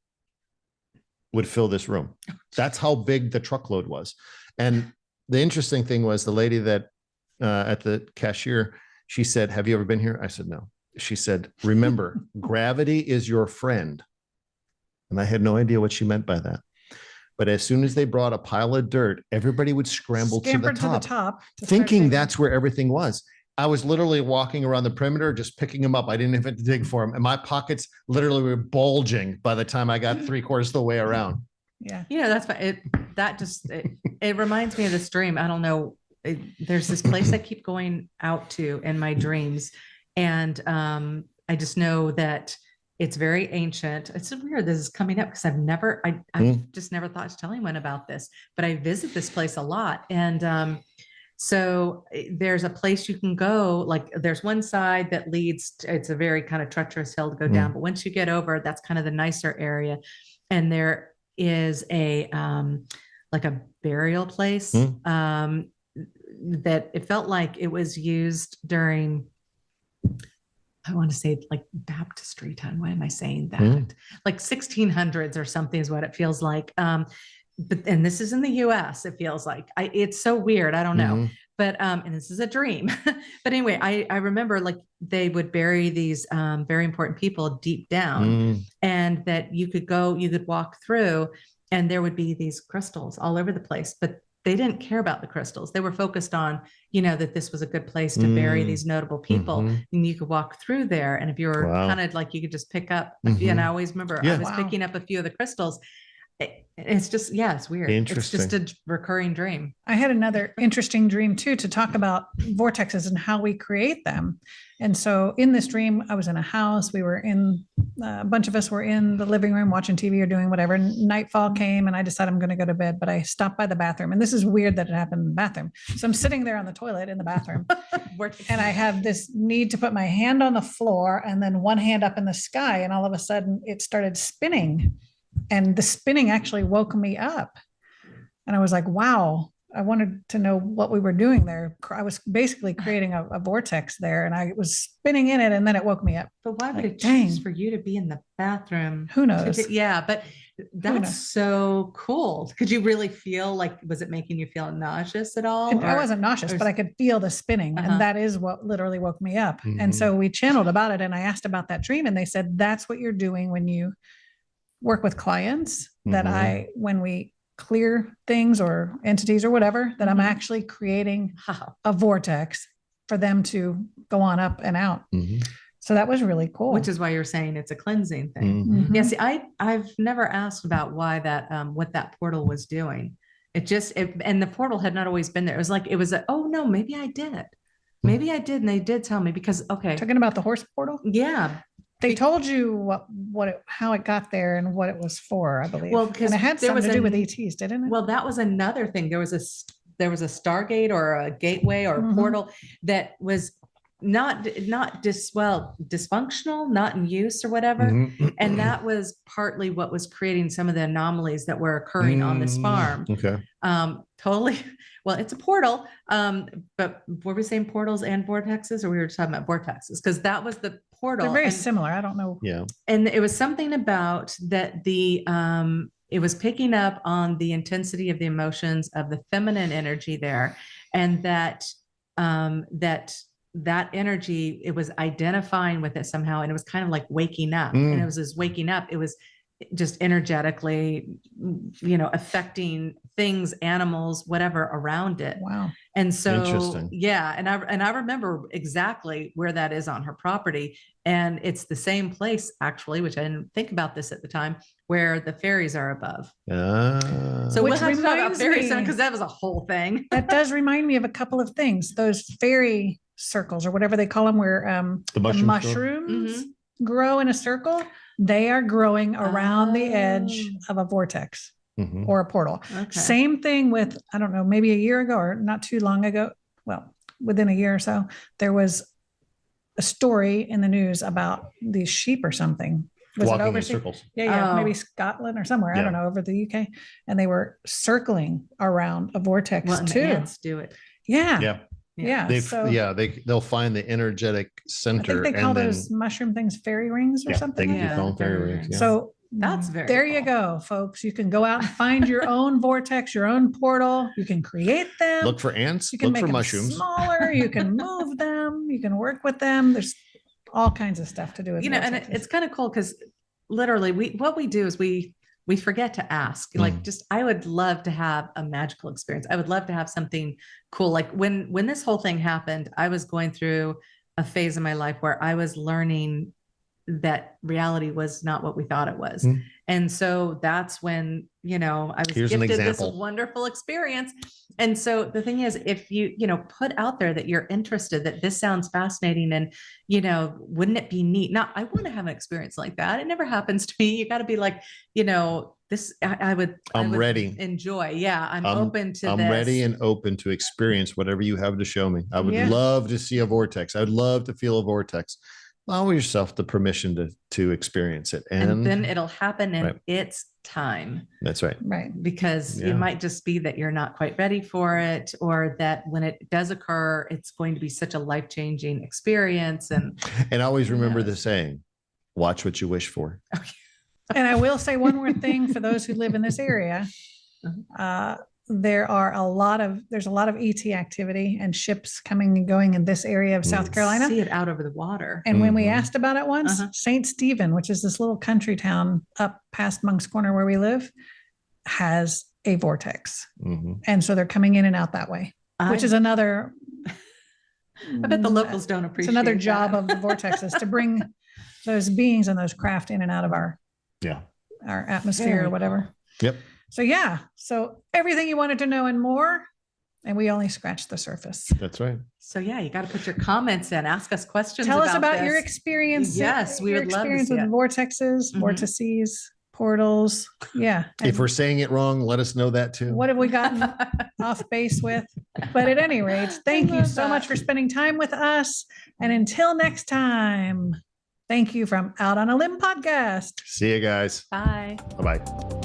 would fill this room. That's how big the truckload was. And the interesting thing was the lady that at the cashier, she said, "Have you ever been here?" I said, "No." She said, "Remember, gravity is your friend." And I had no idea what she meant by that. But as soon as they brought a pile of dirt, everybody would scramble to the top thinking that's where everything was. I was literally walking around the perimeter, just picking them up. I didn't have to dig for them. And my pockets literally were bulging by the time I got 3/4 of the way around. Yeah. That's it reminds me of this dream. I don't know. There's this place I keep going out to in my dreams. And I just know that it's very ancient. It's weird this is coming up because I've just never thought to tell anyone about this, but I visit this place a lot. And so there's a place you can go, like there's one side that leads, it's a very kind of treacherous hill to go down, but once you get over, that's kind of the nicer area. And there is a burial place that it felt like it was used during, I want to say like baptistry time. Why am I saying that? Like 1600s or something is what it feels like. And this is in the US, it feels like. It's so weird. I don't know. But and this is a dream. But anyway, I remember like they would bury these very important people deep down, and that you could walk through, and there would be these crystals all over the place. But they didn't care about the crystals. They were focused on, that this was a good place to bury these notable people. And you could walk through there. And if you were kind of like, you could just pick up, and I always remember I was picking up a few of the crystals. It's just, it's weird. It's just a recurring dream. I had another interesting dream too, to talk about vortexes and how we create them. And so in this dream, I was in a house. We were a bunch of us were in the living room watching TV or doing whatever. Nightfall came and I decided I'm going to go to bed, but I stopped by the bathroom. And this is weird that it happened in the bathroom. So I'm sitting there on the toilet in the bathroom and I have this need to put my hand on the floor and then one hand up in the sky. And all of a sudden it started spinning. And the spinning actually woke me up. And I was like, wow. I wanted to know what we were doing there. I was basically creating a vortex there, and I was spinning in it, and then it woke me up. But why would Like, it choose for you to be in the bathroom? Who knows? Yeah, but that's so cool. Could you really feel like, was it making you feel nauseous at all? I wasn't nauseous, but I could feel the spinning, and that is what literally woke me up. And so we channeled about it, and I asked about that dream, and they said, that's what you're doing when you work with clients, that when we clear things or entities or whatever, that I'm actually creating a vortex for them to go on up and out. So that was really cool. Which is why you're saying it's a cleansing thing. Yeah. See, I've never asked about why that, what that portal was doing. And the portal had not always been there. It was like, oh no, maybe I did. Maybe I did. And they did tell me because, Talking about the horse portal? Yeah. They told you how it got there and what it was for, I believe. Well, because it had something to do with ETs, didn't it? Well, that was another thing. There was a Stargate or a gateway or a portal that was not dysfunctional, not in use or whatever. And that was partly what was creating some of the anomalies that were occurring on this farm. Okay. Totally. Well, it's a portal. But were we saying portals and vortexes, or we were talking about vortexes? Because that was the portal. They're very similar. I don't know. Yeah. And it was something about that it was picking up on the intensity of the emotions of the feminine energy there. And that energy, it was identifying with it somehow. And it was kind of like waking up. And it was as waking up, it was just energetically, affecting things, animals, whatever around it. Wow. And so, yeah. And I remember exactly where that is on her property. And it's the same place actually, which I didn't think about this at the time, where the fairies are above. So we'll have to talk about fairies because that was a whole thing. That does remind me of a couple of things. Those fairy circles or whatever they call them, where the mushrooms grow in a circle. They are growing around the edge of a vortex or a portal. Same thing with, I don't know, maybe a year ago or not too long ago. Well, within a year or so, there was a story in the news about these sheep or something. Was walking it overseas? in circles. Yeah, maybe Scotland or somewhere. I don't know, over the UK, and they were circling around a vortex too. The ants do it. Yeah. They'll find the energetic center. I think they call those mushroom things fairy rings or something. They can call them fairy rings. Yeah. So that's very there you go, folks. You can go out and find your own vortex, your own portal. You can create them. Look for ants. You can look make for them mushrooms. Smaller. You can move them. You can work with them. There's all kinds of stuff to do with and it's kind of cool because literally what we do is we forget to ask. Like, I would love to have a magical experience. I would love to have something cool. Like when this whole thing happened, I was going through a phase of my life where I was learning that reality was not what we thought it was. And so that's when, I was gifted this wonderful experience. And so the thing is, if you, put out there that you're interested, that this sounds fascinating and, wouldn't it be neat? Now, I want to have an experience like that. It never happens to me. You got to be like, this, I'm ready. Enjoy. Yeah. I'm open to I'm this. ready and open to experience whatever you have to show me. I would love to see a vortex. I would love to feel a vortex. Allow yourself the permission to experience it. And then it'll happen in its time. That's right. Right. Because it might just be that you're not quite ready for it, or that when it does occur, it's going to be such a life-changing experience. And always remember the saying, watch what you wish for. Okay. And I will say one more thing for those who live in this area. There's a lot of ET activity and ships coming and going in this area of South Carolina. See it out over the water. And when we asked about it once, St. Stephen, which is this little country town up past Monk's Corner where we live, has a vortex. And so they're coming in and out that way, which is another. I bet the locals don't appreciate it's another job of the vortexes to bring those beings and those craft in and out of our atmosphere or whatever. Yep. So everything you wanted to know and more, and we only scratched the surface. That's right. So you got to put your comments in, ask us questions. Tell us about your experience. Yes, we would love to see with vortexes, vortices, portals. Yeah. If we're saying it wrong, let us know that too. What have we gotten off base with? But at any rate, thank you so much for spending time with us. And until next time, thank you from Out on a Limb podcast. See you guys. Bye. Bye-bye.